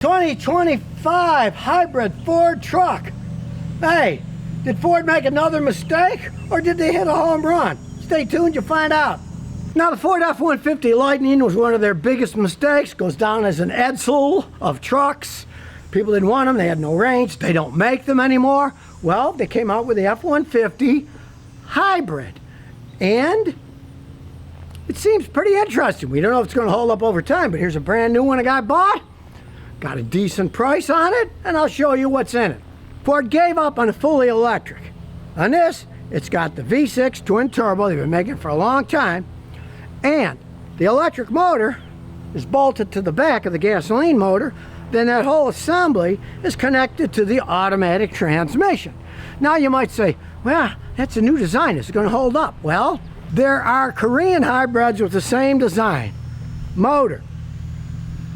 2025 hybrid Ford truck. Hey, did Ford make another mistake or did they hit a home run? Stay tuned, you'll find out. Now the Ford F-150 Lightning was one of their biggest mistakes. Goes down as an Edsel of trucks. People didn't want them, they had no range, they don't make them anymore. Well, they came out with the F-150 hybrid. And it seems pretty interesting. We don't know if it's going to hold up over time, but here's a brand new one a guy bought. Got a decent price on it, and I'll show you what's in it. Ford gave up on a fully electric. On this, it's got the V6 twin turbo they've been making for a long time, and the electric motor is bolted to the back of the gasoline motor. Then that whole assembly is connected to the automatic transmission. Now you might say, well, that's a new design, is it going to hold up? Well, there are Korean hybrids with the same design. Motor,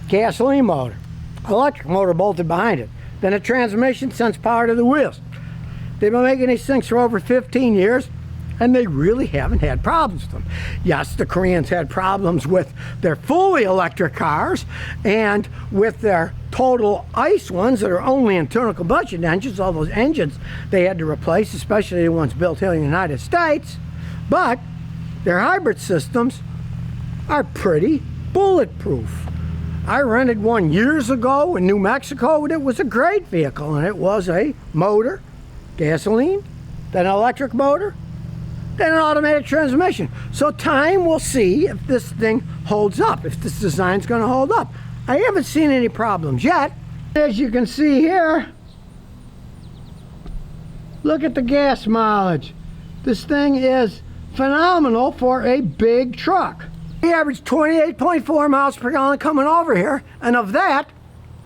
gasoline motor, electric motor bolted behind it. Then a transmission sends power to the wheels. They've been making these things for over 15 years, and they really haven't had problems with them. Yes, the Koreans had problems with their fully electric cars and with their total ICE ones that are only internal combustion engines. All those engines they had to replace, especially the ones built here in the United States. But their hybrid systems are pretty bulletproof. I rented one years ago in New Mexico, and it was a great vehicle, and it was a motor, gasoline, then an electric motor, then an automatic transmission. So time will see if this thing holds up, if this design's going to hold up. I haven't seen any problems yet. As you can see here, look at the gas mileage. This thing is phenomenal for a big truck. He averaged 28.4 miles per gallon coming over here, and of that,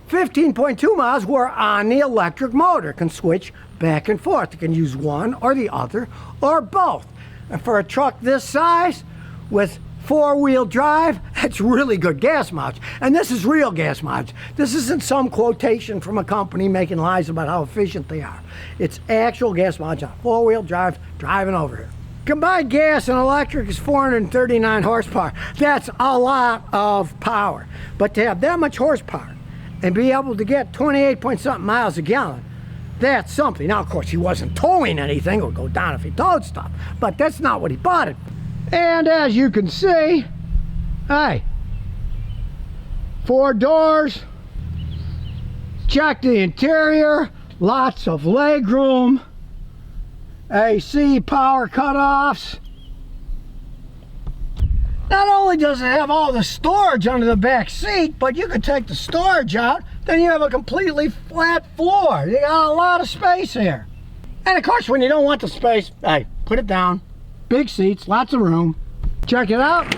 15.2 miles were on the electric motor. It can switch back and forth. It can use one or the other or both. And for a truck this size with four-wheel drive, that's really good gas mileage. And this is real gas mileage. This isn't some quotation from a company making lies about how efficient they are. It's actual gas mileage on four-wheel drive driving over here. Combined gas and electric is 439 horsepower. That's a lot of power. But to have that much horsepower and be able to get 28 point something miles a gallon, that's something. Now, of course, he wasn't towing anything. It would go down if he towed stuff. But that's not what he bought it for. And as you can see, hey, 4 doors. Check the interior. Lots of leg room. AC power cutoffs. Not only does it have all the storage under the back seat, but you can take the storage out, then you have a completely flat floor. You got a lot of space here. And of course, when you don't want the space, hey, put it down. Big seats, lots of room. Check it out.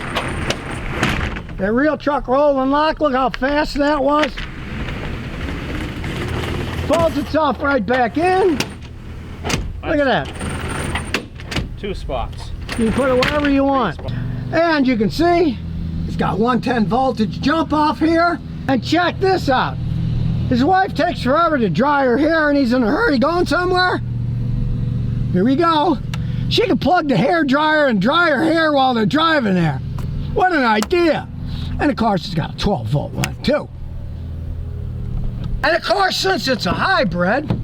That real truck roll and lock, look how fast that was. Folds itself right back in. Look at that. 2 spots. You can put it wherever you want. And you can see it's got 110 voltage jump off here. And check this out. His wife takes forever to dry her hair and he's in a hurry going somewhere. Here we go. She can plug the hair dryer and dry her hair while they're driving there. What an idea. And of course it's got a 12 volt one too. And of course, since it's a hybrid,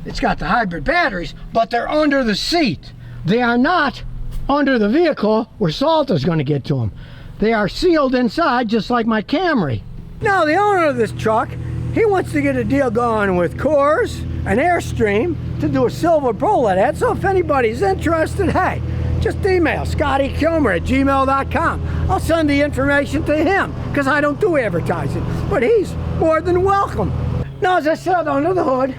it's got the hybrid batteries, but they're under the seat. They are not under the vehicle where salt is going to get to them. They are sealed inside, just like my Camry. Now, the owner of this truck, he wants to get a deal going with Coors and Airstream to do a silver bullet ad. So if anybody's interested, hey, just email Scotty Kilmer at gmail.com. I'll send the information to him because I don't do advertising, but he's more than welcome. Now, as I said, under the hood,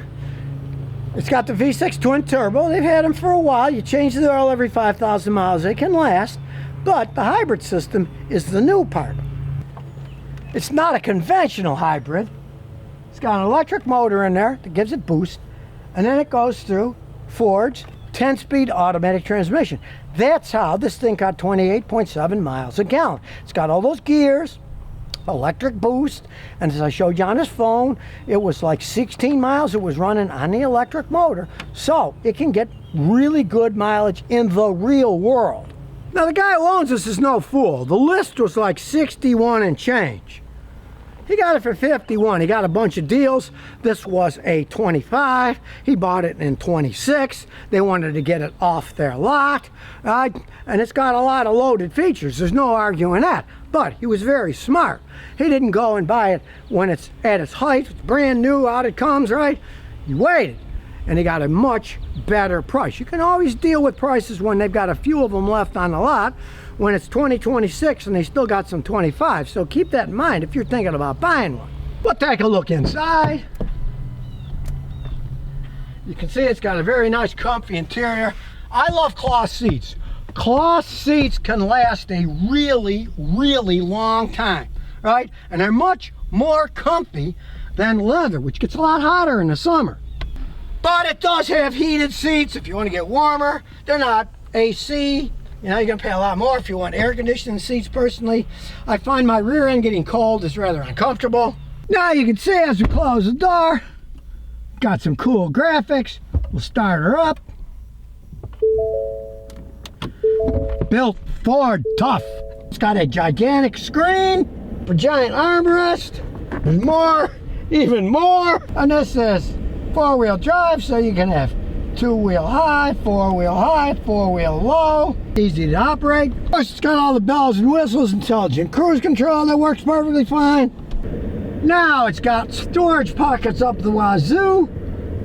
it's got the V6 twin turbo. They've had them for a while. You change the oil every 5,000 miles. They can last. But the hybrid system is the new part. It's not a conventional hybrid. It's got an electric motor in there that gives it boost. And then it goes through Ford's 10-speed automatic transmission. That's how this thing got 28.7 miles a gallon. It's got all those gears, electric boost, and as I showed you on his phone, it was like 16 miles it was running on the electric motor, so it can get really good mileage in the real world. Now the guy who owns this is no fool. The list was like 61 and change. He got it for 51. He got a bunch of deals. This was a 25. He bought it in 26. They wanted to get it off their lot, right? And it's got a lot of loaded features. There's no arguing that. But he was very smart. He didn't go and buy it when it's at its height. It's brand new, out it comes, right? He waited, and he got a much better price. You can always deal with prices when they've got a few of them left on the lot, when it's 2026 and they still got some 25. So keep that in mind if you're thinking about buying one. We'll take a look inside. You can see it's got a very nice comfy interior. I love cloth seats. Cloth seats can last a really, really long time, right? And they're much more comfy than leather, which gets a lot hotter in the summer. But it does have heated seats if you want to get warmer. They're not AC. You know, you're going to pay a lot more if you want air conditioning seats. Personally, I find my rear end getting cold is rather uncomfortable. Now you can see as we close the door, got some cool graphics. We'll start her up. Built Ford tough. It's got a gigantic screen, a giant armrest. There's more, even more. And this is 4-wheel drive, so you can have 2-wheel high, 4-wheel high, 4-wheel low. Easy to operate. Of course, it's got all the bells and whistles, intelligent cruise control that works perfectly fine. Now it's got storage pockets up the wazoo,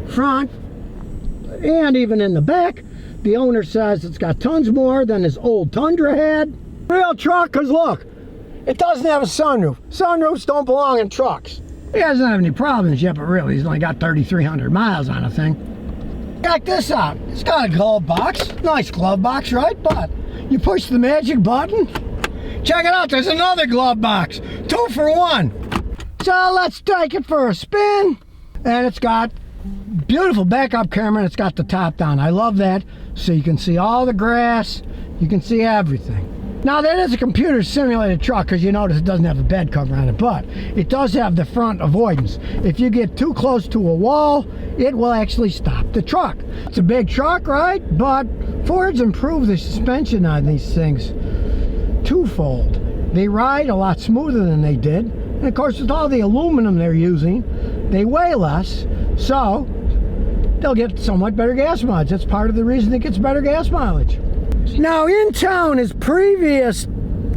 front, and even in the back. The owner says it's got tons more than his old Tundra had. Real truck, because look, it doesn't have a sunroof. Sunroofs don't belong in trucks. He hasn't had any problems yet, but really, he's only got 3,300 miles on the thing. Check this out. It's got a glove box. Nice glove box, right? But you push the magic button. Check it out. There's another glove box. 2 for 1. So let's take it for a spin. And it's got beautiful backup camera, and it's got the top down. I love that. So you can see all the grass. You can see everything. Now that is a computer simulated truck, because you notice it doesn't have a bed cover on it, but it does have the front avoidance. If you get too close to a wall, it will actually stop the truck. It's a big truck, right? But Ford's improved the suspension on these things twofold. They ride a lot smoother than they did. And of course, with all the aluminum they're using, they weigh less, so they'll get somewhat better gas mileage. That's part of the reason it gets better gas mileage. Now in town, his previous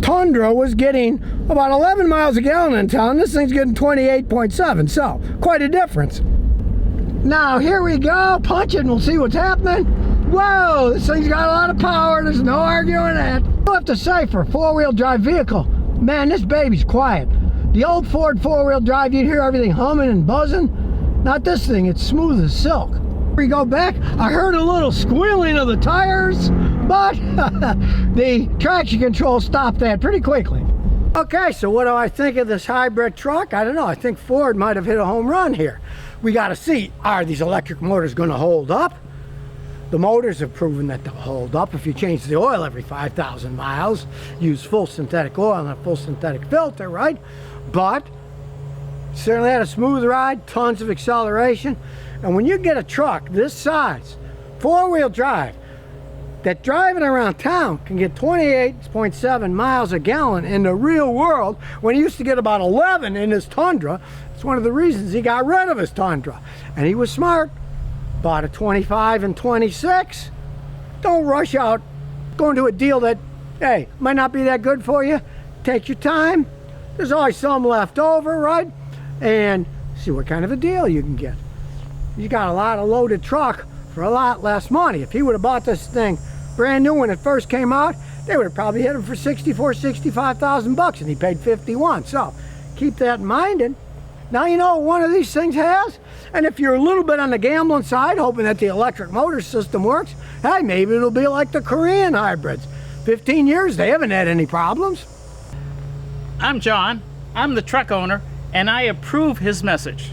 Tundra was getting about 11 miles a gallon in town. This thing's getting 28.7, so quite a difference. Now here we go, punch it and we'll see what's happening. Whoa, this thing's got a lot of power. There's no arguing that. I have to say, for a 4-wheel drive vehicle, man, this baby's quiet. The old Ford 4-wheel drive, you'd hear everything humming and buzzing. Not this thing, it's smooth as silk. We go back, I heard a little squealing of the tires, but the traction control stopped that pretty quickly. Okay, so what do I think of this hybrid truck? I don't know, I think Ford might have hit a home run here. We got to see, are these electric motors going to hold up? The motors have proven that they'll hold up if you change the oil every 5,000 miles, use full synthetic oil and a full synthetic filter, right? But certainly had a smooth ride, tons of acceleration. And when you get a truck this size, 4-wheel drive, that driving around town can get 28.7 miles a gallon in the real world, when he used to get about 11 in his Tundra. It's one of the reasons he got rid of his Tundra. And he was smart. Bought a 25 and 26. Don't rush out going to a deal that, hey, might not be that good for you. Take your time. There's always some left over, right? And see what kind of a deal you can get. You got a lot of loaded truck for a lot less money. If he would have bought this thing brand new when it first came out, they would have probably hit him for 65,000 bucks, and he paid 51. So keep that in mind. And now you know what one of these things has. And if you're a little bit on the gambling side, hoping that the electric motor system works, hey, maybe it'll be like the Korean hybrids. 15 years, they haven't had any problems. I'm John. I'm the truck owner, and I approve his message.